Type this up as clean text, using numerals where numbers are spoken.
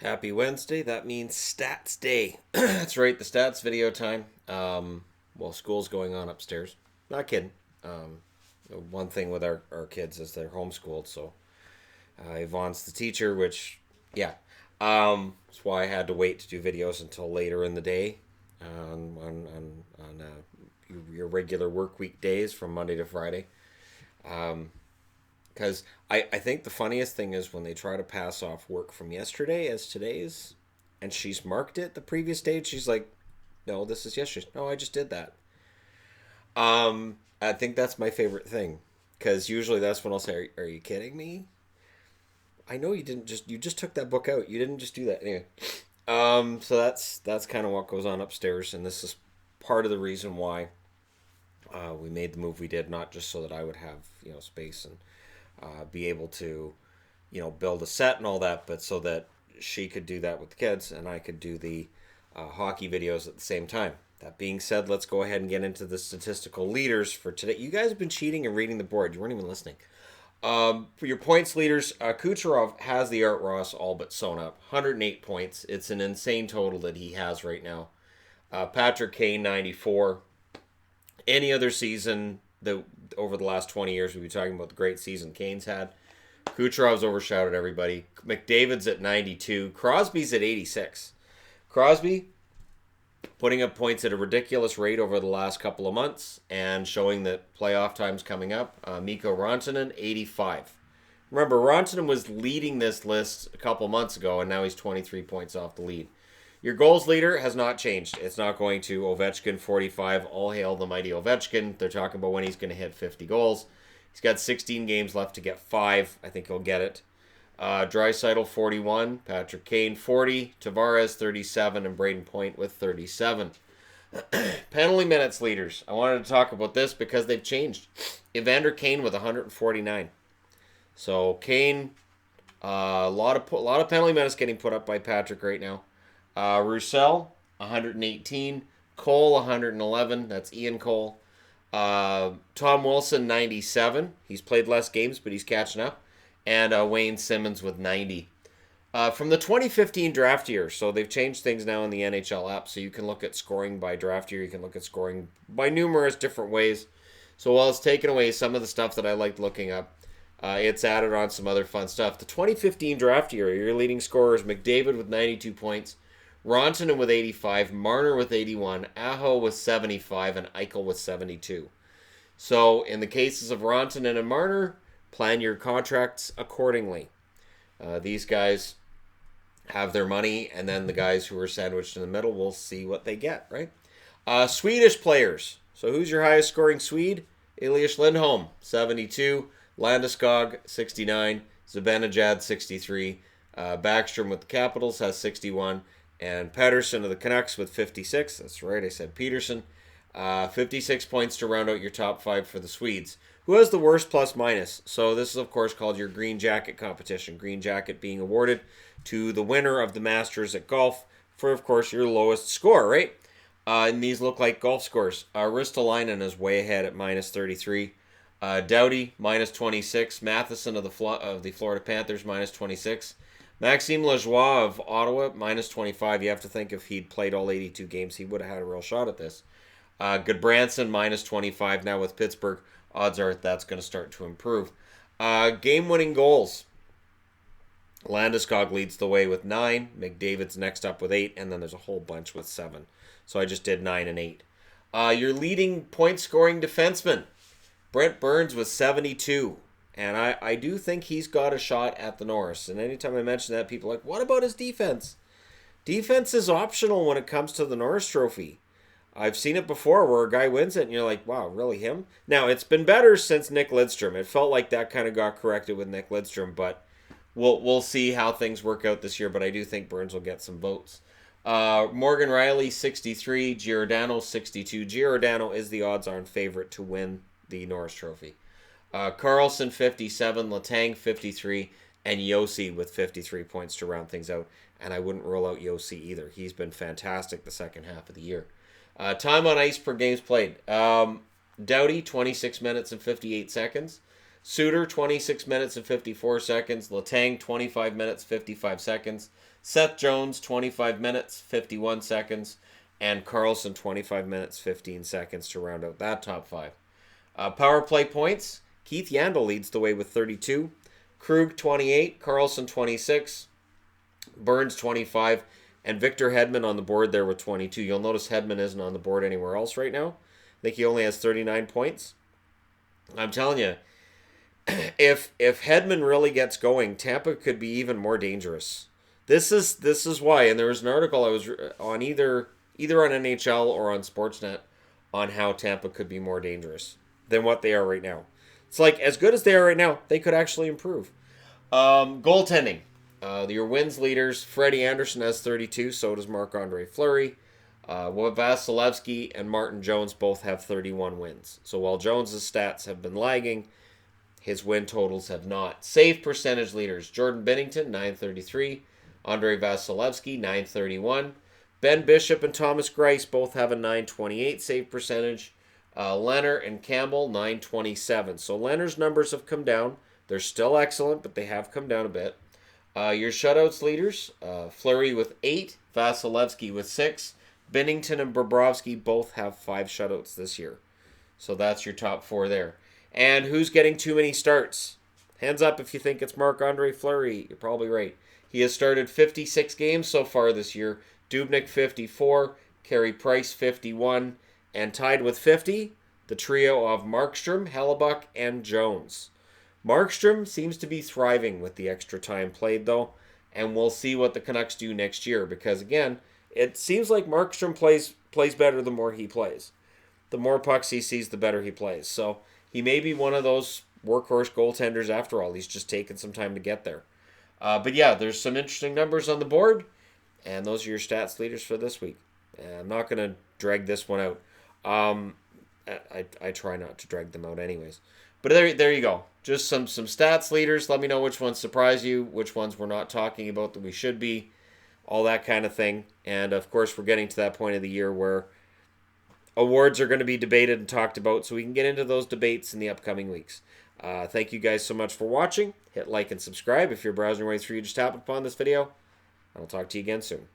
Happy Wednesday. That means stats day. That's right, the stats video time. Well, school's going on upstairs. Not kidding. Um, One thing with our kids is they're homeschooled, so Yvonne's the teacher, which, yeah. That's why I had to wait to do videos until later in the day on your regular work week days from Monday to Friday. Because I think the funniest thing is when they try to pass off work from yesterday as today's, and she's marked it the previous day. She's like, "No, this is yesterday. No, I just did that." I think that's my favorite thing, because usually that's when I'll say, "Are you kidding me? I know you just took that book out. You didn't just do that anyway." So that's kind of what goes on upstairs, and this is part of the reason why we made the move we did, not just so that I would have space and be able to build a set and all that, but so that she could do that with the kids and I could do the hockey videos at the same time. That being said, let's go ahead and get into the statistical leaders for today. You guys have been cheating and reading the board. You weren't even listening. For your points leaders, Kucherov has the Art Ross all but sewn up. 108 points. It's an insane total that he has right now. Patrick Kane, 94. Any other season that over the last 20 years, we'd be talking about the great season Kane's had. Kucherov's overshadowed everybody. McDavid's at 92. Crosby's at 86. Crosby putting up points at a ridiculous rate over the last couple of months and showing that playoff time's coming up. Mikko Rantanen, 85. Remember, Rantanen was leading this list a couple months ago, and now he's 23 points off the lead. Your goals leader has not changed. It's not going to Ovechkin, 45. All hail the mighty Ovechkin. They're talking about when he's going to hit 50 goals. He's got 16 games left to get 5. I think he'll get it. Draisaitl, 41. Patrick Kane, 40. Tavares, 37. And Braden Point with 37. Penalty minutes leaders. I wanted to talk about this because they've changed. Evander Kane with 149. So Kane, a lot of penalty minutes getting put up by Patrick right now. Roussel, 118. Cole, 111. That's Ian Cole. Tom Wilson, 97. He's played less games, but he's catching up. And Wayne Simmons with 90. From the 2015 draft year, so they've changed things now in the NHL app, so you can look at scoring by draft year. You can look at scoring by numerous different ways. So while it's taken away some of the stuff that I liked looking up, it's added on some other fun stuff. The 2015 draft year, your leading scorers, McDavid with 92 points. Rantanen with 85, Marner with 81, Aho with 75, and Eichel with 72. So in the cases of Rantanen and Marner, plan your contracts accordingly. These guys have their money, and then the guys who are sandwiched in the middle will see what they get, right? Swedish players. So who's your highest scoring Swede? Elias Lindholm, 72. Landeskog, 69. Zibanejad, 63. Backstrom with the Capitals has 61. And Pettersson of the Canucks with 56. That's right, I said Peterson. 56 points to round out your top 5 for the Swedes. Who has the worst plus minus? So this is, of course, called your Green Jacket competition. Green Jacket being awarded to the winner of the Masters at golf for, of course, your lowest score, right? And these look like golf scores. Ristolainen is way ahead at minus 33. Doughty, minus 26. Matheson of the Florida Panthers, minus 26. Maxime Lajoie of Ottawa, minus 25. You have to think if he'd played all 82 games, he would have had a real shot at this. Goodbranson, minus 25. Now with Pittsburgh, odds are that's going to start to improve. Game-winning goals. Landeskog leads the way with 9. McDavid's next up with 8. And then there's a whole bunch with 7. So I just did 9 and 8. Your leading point-scoring defenseman. Brent Burns with 72. And I do think he's got a shot at the Norris. And anytime I mention that, people are like, what about his defense? Defense is optional when it comes to the Norris Trophy. I've seen it before where a guy wins it and you're like, wow, really him? Now, it's been better since Nick Lidstrom. It felt like that kind of got corrected with Nick Lidstrom, but we'll see how things work out this year. But I do think Burns will get some votes. Morgan Riley, 63. Giordano, 62. Giordano is the odds-on favorite to win the Norris Trophy. Carlson, 57. Letang, 53. And Yossi with 53 points to round things out. And I wouldn't rule out Yossi either. He's been fantastic the second half of the year. Time on ice per games played. Doughty, 26 minutes and 58 seconds. Suter, 26 minutes and 54 seconds. Letang, 25 minutes, 55 seconds. Seth Jones, 25 minutes, 51 seconds. And Carlson, 25 minutes, 15 seconds to round out that top 5. Power play points. Keith Yandel leads the way with 32. Krug, 28. Carlson, 26. Burns, 25. And Victor Hedman on the board there with 22. You'll notice Hedman isn't on the board anywhere else right now. I think he only has 39 points. I'm telling you, if Hedman really gets going, Tampa could be even more dangerous. This is why. And there was an article I was on either on NHL or on Sportsnet on how Tampa could be more dangerous than what they are right now. It's like, as good as they are right now, they could actually improve. Goaltending. Your wins leaders, Freddie Anderson has 32, so does Marc-Andre Fleury. Vasilevsky and Martin Jones both have 31 wins. So while Jones' stats have been lagging, his win totals have not. Save percentage leaders, Jordan Binnington, 933. Andrei Vasilevsky, 931. Ben Bishop and Thomas Greiss both have a 928 save percentage. Leonard and Campbell, 927. So Leonard's numbers have come down. They're still excellent, but they have come down a bit. Your shutouts leaders, Fleury with 8, Vasilevsky with 6. Binnington and Bobrovsky both have 5 shutouts this year. So that's your top 4 there. And who's getting too many starts? Hands up if you think it's Marc-Andre Fleury. You're probably right. He has started 56 games so far this year. Dubnyk 54, Carey Price 51, and tied with 50, the trio of Markstrom, Hellebuck, and Jones. Markstrom seems to be thriving with the extra time played, though, and we'll see what the Canucks do next year, because, again, it seems like Markstrom plays better the more he plays. The more pucks he sees, the better he plays. So he may be one of those workhorse goaltenders after all. He's just taken some time to get there. But yeah, there's some interesting numbers on the board, and those are your stats leaders for this week. I'm not going to drag this one out. I try not to drag them out anyways. But there you go. Just some stats leaders. Let me know which ones surprise you, which ones we're not talking about that we should be, all that kind of thing. And, of course, we're getting to that point of the year where awards are going to be debated and talked about, so we can get into those debates in the upcoming weeks. Thank you guys so much for watching. Hit like and subscribe if you're browsing your way through. You just happened upon this video. I'll talk to you again soon.